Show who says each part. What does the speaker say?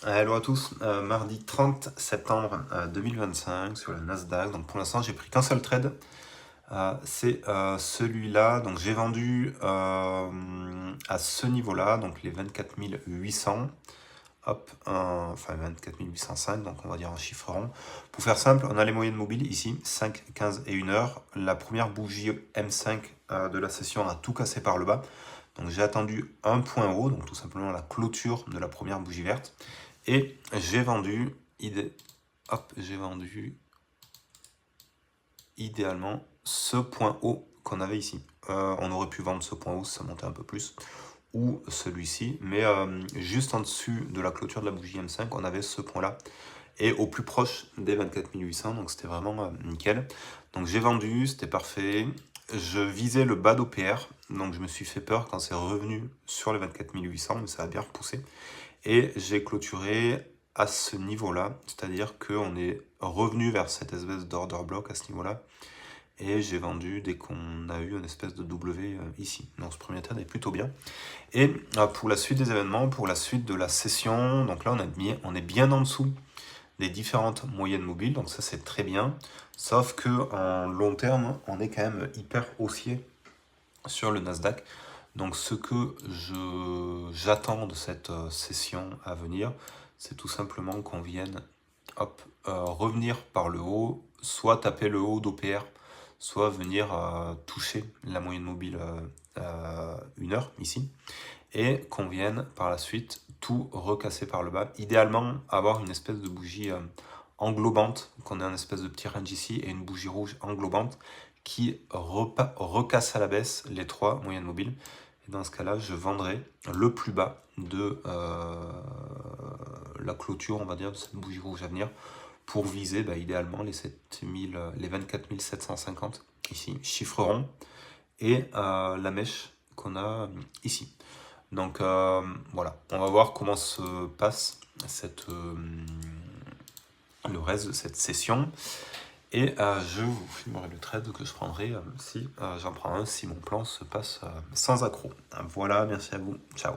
Speaker 1: Hello à tous, mardi 30 septembre 2025 sur le Nasdaq. Donc pour l'instant j'ai pris qu'un seul trade, c'est celui-là. Donc j'ai vendu à ce niveau-là, donc les 24 800, hop, enfin 24 805, donc on va dire un chiffre rond. Pour faire simple, on a les moyennes mobiles ici, 5, 15 et 1 heure. La première bougie M5 de la session a tout cassé par le bas. Donc j'ai attendu un point haut, donc tout simplement la clôture de la première bougie verte. Et j'ai vendu, j'ai vendu idéalement ce point haut qu'on avait ici. On aurait pu vendre ce point haut, ça montait un peu plus, ou celui-ci, mais juste en dessus de la clôture de la bougie M5, on avait ce point-là. Et au plus proche des 24 800, donc c'était vraiment nickel. Donc j'ai vendu, c'était parfait. Je visais le bas d'OPR, donc je me suis fait peur quand c'est revenu sur les 24 800, mais ça a bien repoussé. Et j'ai clôturé à ce niveau-là, c'est-à-dire qu'on est revenu vers cette espèce d'order block à ce niveau-là. Et j'ai vendu dès qu'on a eu une espèce de W ici. Donc ce premier trade est plutôt bien. Et pour la suite des événements, pour la suite de la session, donc là on est bien en dessous des différentes moyennes mobiles, donc ça c'est très bien. Sauf que en long terme, on est quand même hyper haussier sur le Nasdaq. Donc ce que j'attends de cette session à venir, c'est tout simplement qu'on vienne revenir par le haut, soit taper le haut d'OPR, soit venir toucher la moyenne mobile 1 heure ici, et qu'on vienne par la suite tout recasser par le bas. Idéalement, avoir une espèce de bougie englobante, qu'on ait un espèce de petit range ici, et une bougie rouge englobante qui recasse à la baisse les trois moyennes mobiles. Et dans ce cas-là, je vendrai le plus bas de la clôture, on va dire, de cette bougie rouge à venir, pour viser idéalement les 24 750 ici, chiffre rond, et la mèche qu'on a ici. Donc voilà, on va voir comment se passe le reste de cette session. Et je vous filmerai le trade que je prendrai si j'en prends un, si mon plan se passe sans accroc. Voilà, merci à vous, ciao.